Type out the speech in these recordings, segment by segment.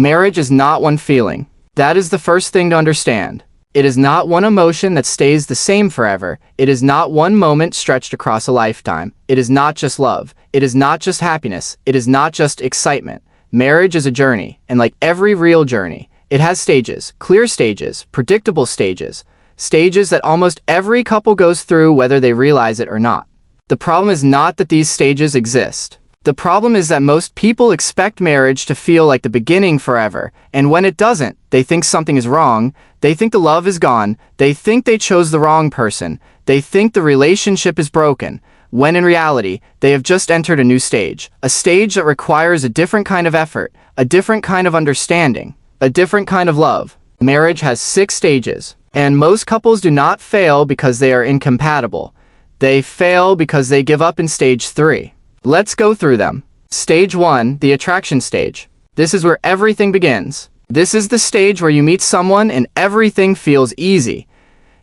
Marriage is not one feeling. That is the first thing to understand. It is not one emotion that stays the same forever. It is not one moment stretched across a lifetime. It is not just love. It is not just happiness. It is not just excitement. Marriage is a journey, and like every real journey, it has stages, clear stages, predictable stages, stages that almost every couple goes through whether they realize it or not. The problem is not that these stages exist. The problem is that most people expect marriage to feel like the beginning forever, and when it doesn't, they think something is wrong, they think the love is gone, they think they chose the wrong person, they think the relationship is broken, when in reality, they have just entered a new stage, a stage that requires a different kind of effort, a different kind of understanding, a different kind of love. Marriage has 6 stages, and most couples do not fail because they are incompatible. They fail because they give up in stage 3. Let's go through them. Stage 1, the attraction stage. This is where everything begins. This is the stage where you meet someone and everything feels easy.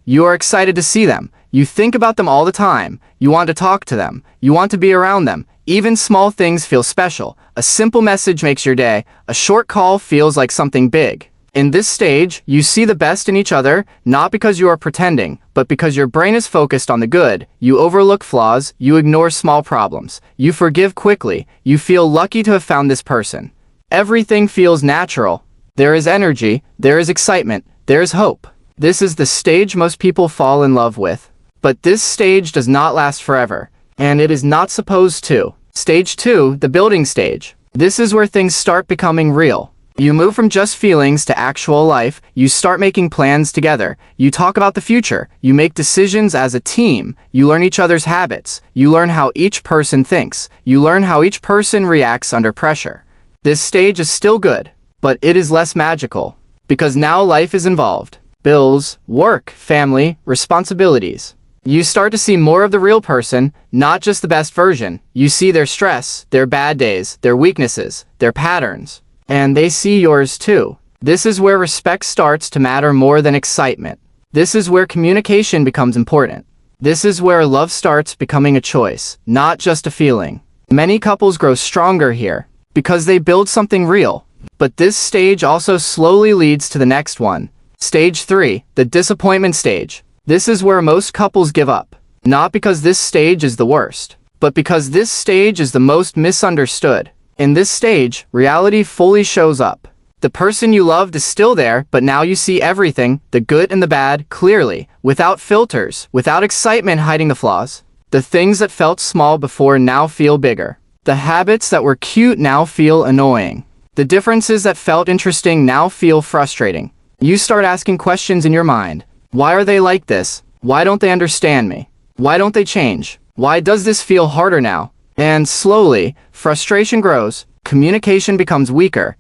You are excited to see them. You think about them all the time. You want to talk to them. You want to be around them. Even small things feel special. A simple message makes your day. A short call feels like something big. In this stage, you see the best in each other, not because you are pretending, but because your brain is focused on the good. You overlook flaws, you ignore small problems, you forgive quickly, you feel lucky to have found this person. Everything feels natural. There is energy, there is excitement, there is hope. This is the stage most people fall in love with. But this stage does not last forever, and it is not supposed to. Stage 2, the building stage. This is where things start becoming real. You move from just feelings to actual life, you start making plans together, you talk about the future, you make decisions as a team, you learn each other's habits, you learn how each person thinks, you learn how each person reacts under pressure. This stage is still good, but it is less magical, because now life is involved. Bills, work, family, responsibilities. You start to see more of the real person, not just the best version. You see their stress, their bad days, their weaknesses, their patterns. And they see yours too. This is where respect starts to matter more than excitement. This is where communication becomes important. This is where love starts becoming a choice, not just a feeling. Many couples grow stronger here, because they build something real. But this stage also slowly leads to the next one. Stage 3, the disappointment stage. This is where most couples give up. Not because this stage is the worst, but because this stage is the most misunderstood. In this stage, reality fully shows up. The person you loved is still there, but now you see everything, the good and the bad, clearly, without filters, without excitement hiding the flaws. The things that felt small before now feel bigger. The habits that were cute now feel annoying. The differences that felt interesting now feel frustrating. You start asking questions in your mind. Why are they like this? Why don't they understand me? Why don't they change? Why does this feel harder now? And slowly, frustration grows, communication becomes weaker.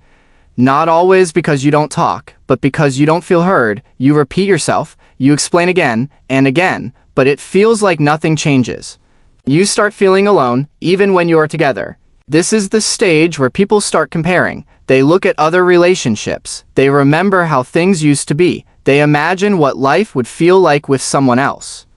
Not always because you don't talk, but because you don't feel heard. You repeat yourself, you explain again and again, but it feels like nothing changes. You start feeling alone, even when you are together. This is the stage where people start comparing. They look at other relationships. They remember how things used to be. They imagine what life would feel like with someone else.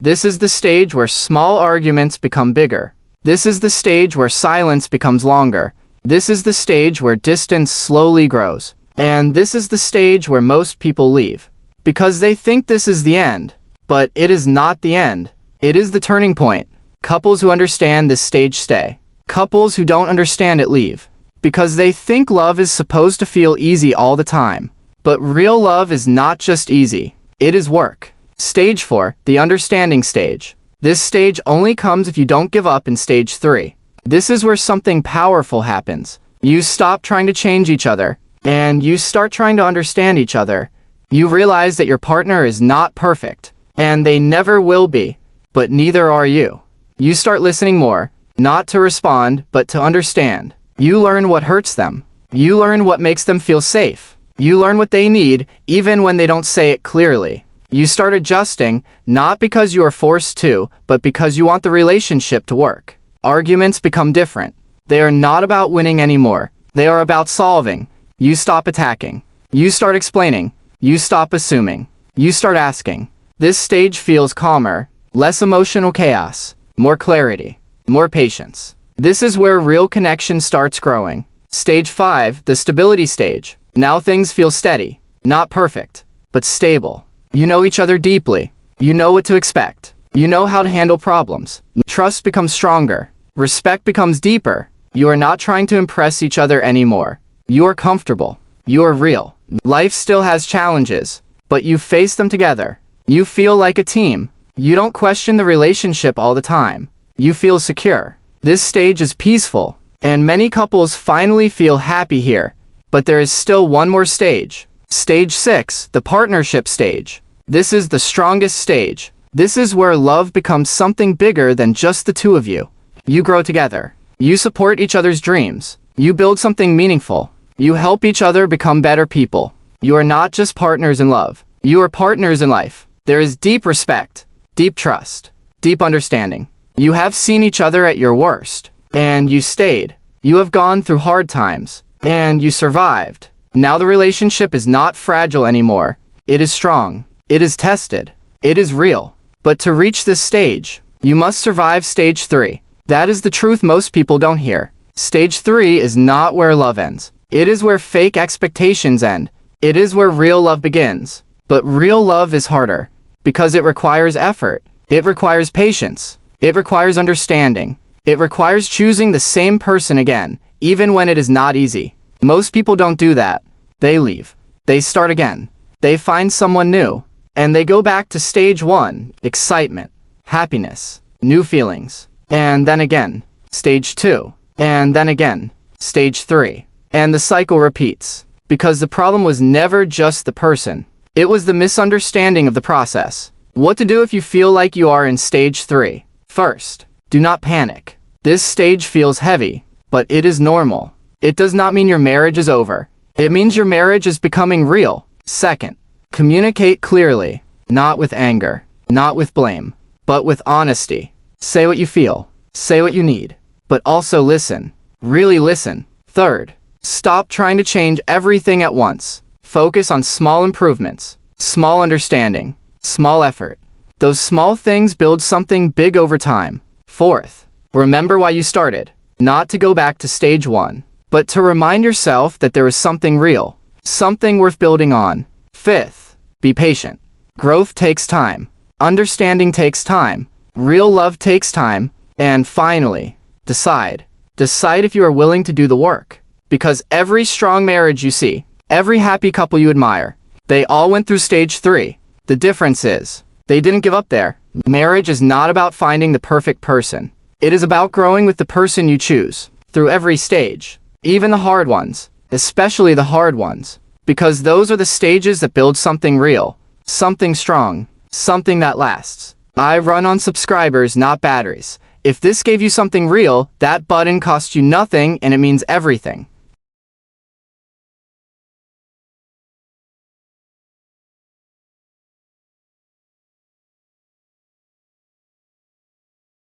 This is the stage where small arguments become bigger. This is the stage where silence becomes longer. This is the stage where distance slowly grows. And this is the stage where most people leave. Because they think this is the end. But it is not the end. It is the turning point. Couples who understand this stage stay. Couples who don't understand it leave. Because they think love is supposed to feel easy all the time. But real love is not just easy. It is work. Stage 4, the understanding stage. This stage only comes if you don't give up in stage 3. This is where something powerful happens. You stop trying to change each other, and you start trying to understand each other. You realize that your partner is not perfect, and they never will be, but neither are you. You start listening more, not to respond, but to understand. You learn what hurts them. You learn what makes them feel safe. You learn what they need, even when they don't say it clearly. You start adjusting, not because you are forced to, but because you want the relationship to work. Arguments become different. They are not about winning anymore. They are about solving. You stop attacking. You start explaining. You stop assuming. You start asking. This stage feels calmer, less emotional chaos, more clarity, more patience. This is where real connection starts growing. Stage 5, the stability stage. Now things feel steady. Not perfect, but stable. You know each other deeply. You know what to expect. You know how to handle problems. Trust becomes stronger. Respect becomes deeper. You are not trying to impress each other anymore. You are comfortable. You are real. Life still has challenges, but you face them together. You feel like a team. You don't question the relationship all the time. You feel secure. This stage is peaceful, and many couples finally feel happy here. But there is still one more stage. Stage 6, the partnership stage. This is the strongest stage. This is where love becomes something bigger than just the two of you. You grow together. You support each other's dreams. You build something meaningful. You help each other become better people. You are not just partners in love. You are partners in life. There is deep respect, deep trust, deep understanding. You have seen each other at your worst, and you stayed. You have gone through hard times, and you survived. Now the relationship is not fragile anymore. It is strong. It is tested. It is real. But to reach this stage, you must survive stage 3. That is the truth most people don't hear. Stage 3 is not where love ends. It is where fake expectations end. It is where real love begins. But real love is harder, because it requires effort. It requires patience. It requires understanding. It requires choosing the same person again, even when it is not easy. Most people don't do that. They leave. They start again. They find someone new. And they go back to stage 1, excitement, happiness, new feelings. And then again, stage 2. And then again, stage 3. And the cycle repeats. Because the problem was never just the person. It was the misunderstanding of the process. What to do if you feel like you are in stage 3. First, do not panic. This stage feels heavy, but it is normal. It does not mean your marriage is over. It means your marriage is becoming real. Second, communicate clearly, not with anger, not with blame, but with honesty. Say what you feel, say what you need, but also listen. Really listen. Third, stop trying to change everything at once. Focus on small improvements, small understanding, small effort. Those small things build something big over time. Fourth, remember why you started. Not to go back to stage 1, but to remind yourself that there is something real, something worth building on. Fifth, be patient. Growth takes time. Understanding takes time. Real love takes time. And finally, decide. Decide if you are willing to do the work. Because every strong marriage you see, every happy couple you admire, they all went through stage 3. The difference is, they didn't give up there. Marriage is not about finding the perfect person. It is about growing with the person you choose, through every stage, even the hard ones, especially the hard ones, because those are the stages that build something real, something strong, something that lasts. I run on subscribers, not batteries. If this gave you something real, that button costs you nothing and it means everything.